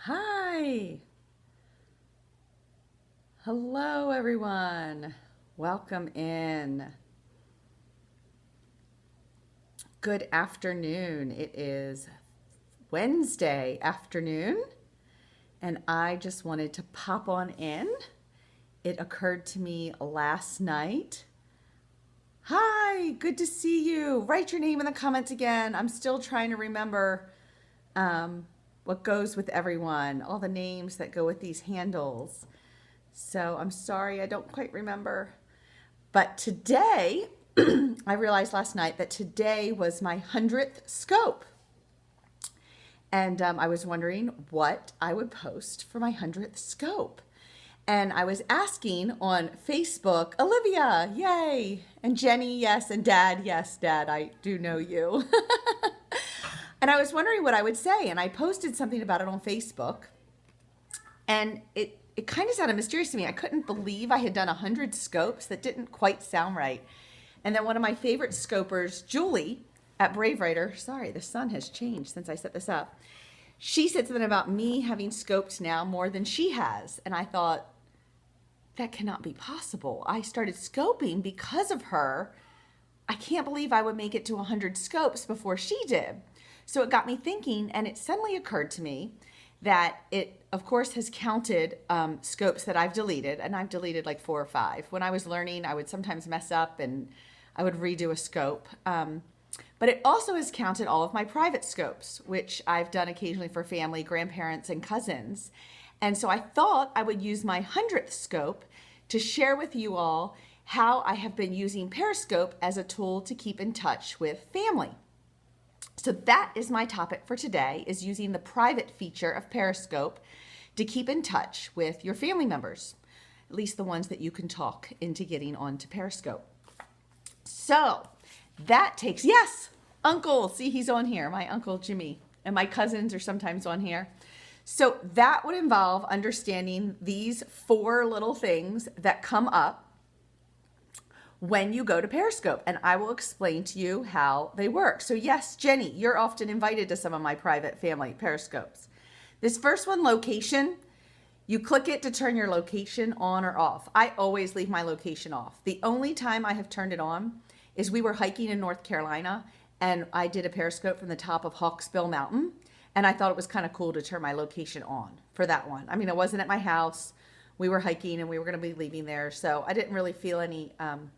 Hi. Hello, everyone. Welcome in. Good afternoon. It is Wednesday afternoon, and I just wanted to pop on in. It occurred to me last night. Hi, good to see you. Write your name in the comments again. I'm still trying to remember what goes with everyone, all the names that go with these handles. So I'm sorry, I don't quite remember. But today, I realized last night that today was my 100th scope. And I was wondering what I would post for my 100th scope. And I was asking on Facebook, Olivia, yay, and Jenny, yes, and Dad, yes, Dad, I do know you. And I was wondering what I would say, and I posted something about it on Facebook, and it kind of sounded mysterious to me. I couldn't believe I had done 100 scopes. That didn't quite sound right. And then one of my favorite scopers, Julie at Brave Writer, sorry, the sun has changed since I set this up. She said something about me having scoped now more than she has. And I thought, that cannot be possible. I started scoping because of her. I can't believe I would make it to 100 scopes before she did. So it got me thinking, and it suddenly occurred to me that it, of course, has counted scopes that I've deleted, and I've deleted like 4 or 5. When I was learning, I would sometimes mess up and I would redo a scope. But it also has counted all of my private scopes, which I've done occasionally for family, grandparents, and cousins. And so I thought I would use my 100th scope to share with you all how I have been using Periscope as a tool to keep in touch with family. So that is my topic for today, is using the private feature of Periscope to keep in touch with your family members, at least the ones that you can talk into getting onto Periscope. So that takes, yes, Uncle, see he's on here, my Uncle Jimmy, and my cousins are sometimes on here. So that would involve understanding these 4 little things that come up when you go to Periscope, and I will explain to you how they work. So yes, Jenny, you're often invited to some of my private family Periscopes. This first one, location, you click it to turn your location on or off. I always leave my location off. The only time I have turned it on is we were hiking in North Carolina, and I did a Periscope from the top of Hawksbill Mountain, and I thought it was kind of cool to turn my location on for that one. I mean, it wasn't at my house. We were hiking and we were going to be leaving there. So I didn't really feel any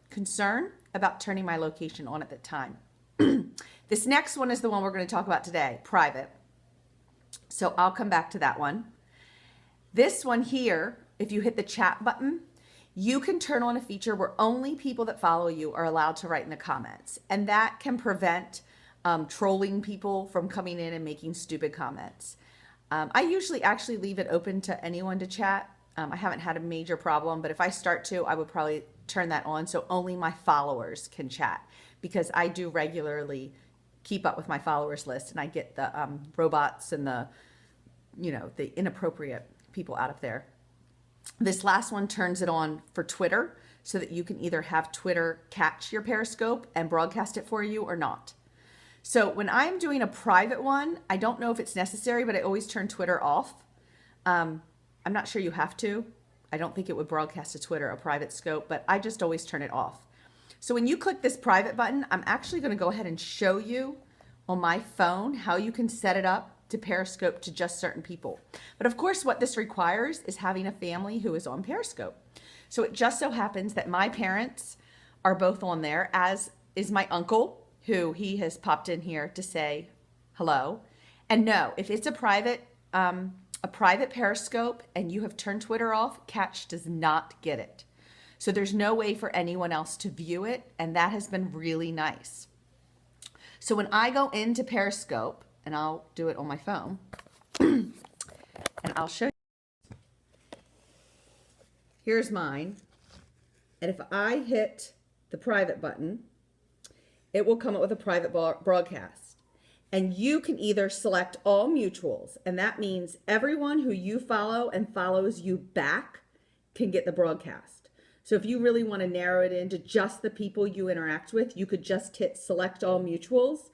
concern about turning my location on at the time. This next one is the one we're going to talk about today, private. So I'll come back to that one. This one here, if you hit the chat button, you can turn on a feature where only people that follow you are allowed to write in the comments. And that can prevent trolling people from coming in and making stupid comments. I usually actually leave it open to anyone to chat. I haven't had a major problem, but if I start to, I would probably turn that on so only my followers can chat, because I do regularly keep up with my followers list, and I get the robots and the inappropriate people out of there. This last one turns it on for Twitter so that you can either have Twitter catch your Periscope and broadcast it for you or not. So when I'm doing a private one, I don't know if it's necessary, but I always turn Twitter off. I'm not sure you have to. I don't think it would broadcast to Twitter, a private scope, but I just always turn it off. So when you click this private button, I'm actually going to go ahead and show you on my phone how you can set it up to Periscope to just certain people. But of course, what this requires is having a family who is on Periscope. So it just so happens that my parents are both on there, as is my uncle, who he has popped in here to say hello. And no, if it's a private Periscope and you have turned Twitter off, Catch does not get it. So there's no way for anyone else to view it, and that has been really nice. So when I go into Periscope, and I'll do it on my phone, and I'll show you. Here's mine. And if I hit the private button, it will come up with a private broadcast. And you can either select all mutuals, and that means everyone who you follow and follows you back can get the broadcast. So if you really want to narrow it into just the people you interact with, you could just hit select all mutuals,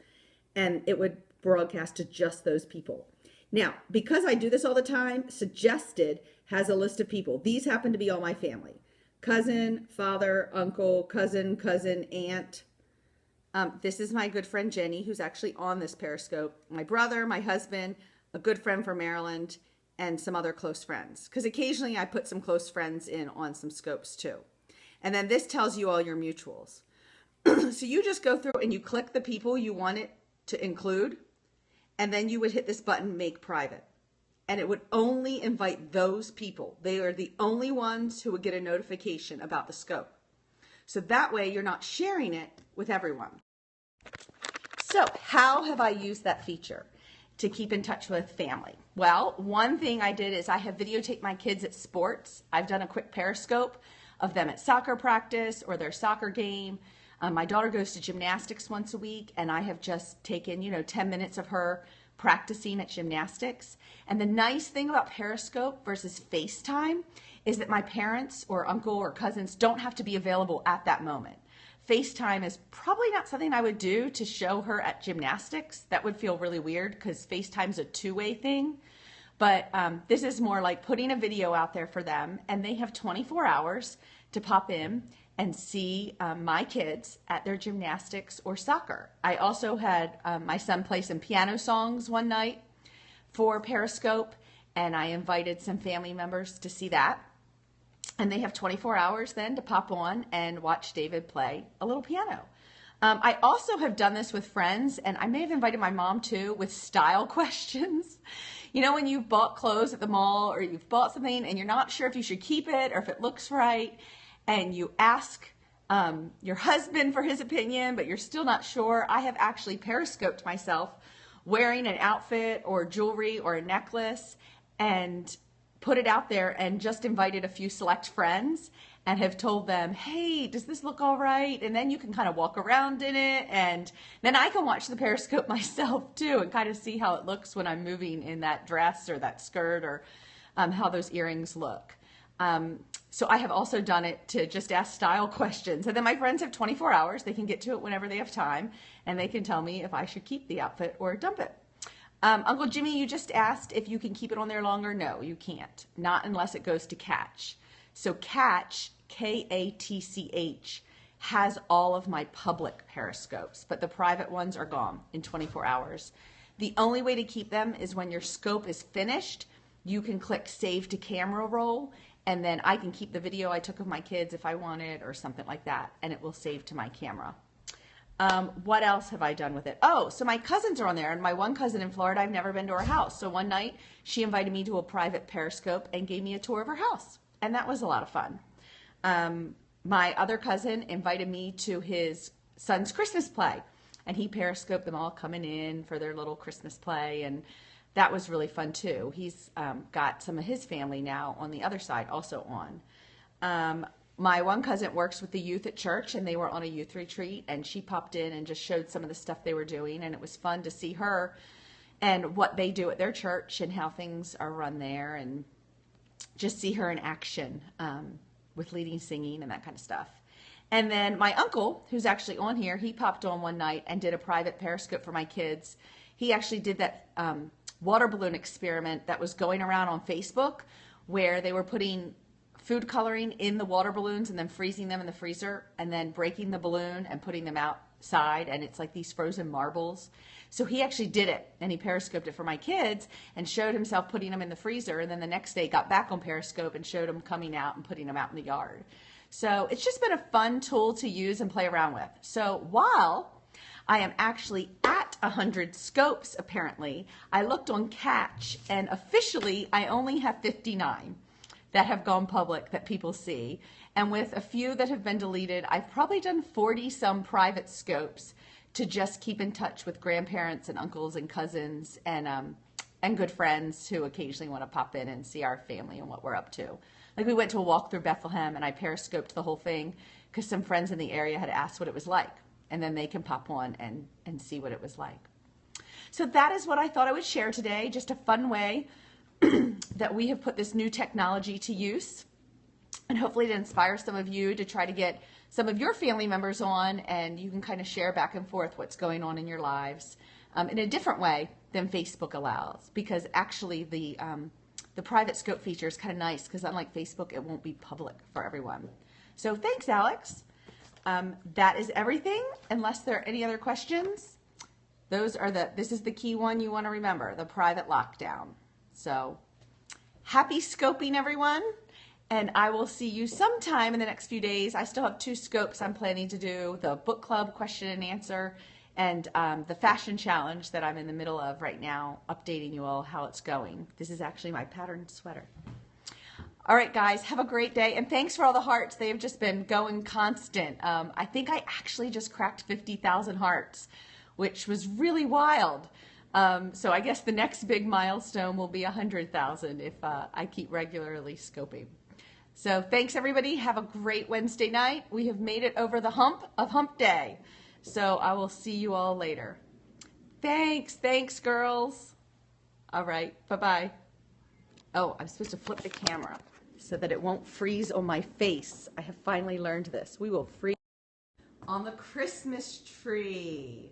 and it would broadcast to just those people. Now, because I do this all the time, suggested has a list of people. These happen to be all my family. Cousin, father, uncle, cousin, aunt. This is my good friend Jenny, who's actually on this Periscope. My brother, my husband, a good friend from Maryland, and some other close friends. Because occasionally I put some close friends in on some scopes too. And then this tells you all your mutuals. So you just go through and you click the people you want it to include, and then you would hit this button, make private. And it would only invite those people. They are the only ones who would get a notification about the scope. So that way you're not sharing it with everyone. So how have I used that feature to keep in touch with family? Well, one thing I did is I have videotaped my kids at sports. I've done a quick Periscope of them at soccer practice or their soccer game. My daughter goes to gymnastics once a week, and I have just taken, 10 minutes of her practicing at gymnastics. And the nice thing about Periscope versus FaceTime is that my parents or uncle or cousins don't have to be available at that moment. FaceTime is probably not something I would do to show her at gymnastics. That would feel really weird because FaceTime's a two-way thing. But this is more like putting a video out there for them, and they have 24 hours to pop in and see my kids at their gymnastics or soccer. I also had my son play some piano songs one night for Periscope, and I invited some family members to see that. And they have 24 hours then to pop on and watch David play a little piano. I also have done this with friends, and I may have invited my mom too, with style questions. When you've bought clothes at the mall or you've bought something and you're not sure if you should keep it or if it looks right, and you ask your husband for his opinion, but you're still not sure. I have actually Periscoped myself wearing an outfit or jewelry or a necklace and put it out there and just invited a few select friends and have told them, hey, does this look all right? And then you can kind of walk around in it, and then I can watch the Periscope myself too and kind of see how it looks when I'm moving in that dress or that skirt, or how those earrings look. So I have also done it to just ask style questions. And then my friends have 24 hours. They can get to it whenever they have time, and they can tell me if I should keep the outfit or dump it. Uncle Jimmy, you just asked if you can keep it on there longer. No, you can't. Not unless it goes to Catch. So Catch, K-A-T-C-H, has all of my public Periscopes, but the private ones are gone in 24 hours. The only way to keep them is when your scope is finished, you can click Save to Camera Roll, and then I can keep the video I took of my kids if I want it or something like that, and it will save to my camera. What else have I done with it? Oh, so my cousins are on there, and my one cousin in Florida, I've never been to her house. So one night she invited me to a private Periscope and gave me a tour of her house, and that was a lot of fun. My other cousin invited me to his son's Christmas play, and he Periscoped them all coming in for their little Christmas play, and that was really fun too. He's got some of his family now on the other side also on. My one cousin works with the youth at church, and they were on a youth retreat, and she popped in and just showed some of the stuff they were doing, and it was fun to see her and what they do at their church and how things are run there, and just see her in action with leading singing and that kind of stuff. And then my uncle, who's actually on here, he popped on one night and did a private Periscope for my kids. He actually did that water balloon experiment that was going around on Facebook, where they were putting food coloring in the water balloons and then freezing them in the freezer and then breaking the balloon and putting them outside, and it's like these frozen marbles. So he actually did it, and he Periscoped it for my kids and showed himself putting them in the freezer, and then the next day got back on Periscope and showed them coming out and putting them out in the yard. So it's just been a fun tool to use and play around with. So while I am actually at 100 scopes, apparently, I looked on Catch, and officially I only have 59 that have gone public that people see. And with a few that have been deleted, I've probably done 40 some private scopes to just keep in touch with grandparents and uncles and cousins and good friends who occasionally want to pop in and see our family and what we're up to. Like we went to a walk through Bethlehem, and I Periscoped the whole thing because some friends in the area had asked what it was like, and then they can pop on and see what it was like. So that is what I thought I would share today, just a fun way that we have put this new technology to use, and hopefully to inspire some of you to try to get some of your family members on, and you can kind of share back and forth what's going on in your lives. in a different way than Facebook allows, because actually the private scope feature is kind of nice because unlike Facebook, it won't be public for everyone. So thanks, Alex. That is everything, unless there are any other questions. This is the key one you want to remember, the private lockdown. So happy scoping, everyone. And I will see you sometime in the next few days. I still have 2 scopes I'm planning to do, the book club question and answer and the fashion challenge that I'm in the middle of right now, updating you all how it's going. This is actually my patterned sweater. All right, guys, have a great day. And thanks for all the hearts. They have just been going constant. I think I actually just cracked 50,000 hearts, which was really wild. So I guess the next big milestone will be 100,000 if I keep regularly scoping. So thanks, everybody. Have a great Wednesday night. We have made it over the hump of hump day. So I will see you all later. Thanks, girls. All right, bye-bye. Oh, I'm supposed to flip the camera so that it won't freeze on my face. I have finally learned this. We will freeze on the Christmas tree.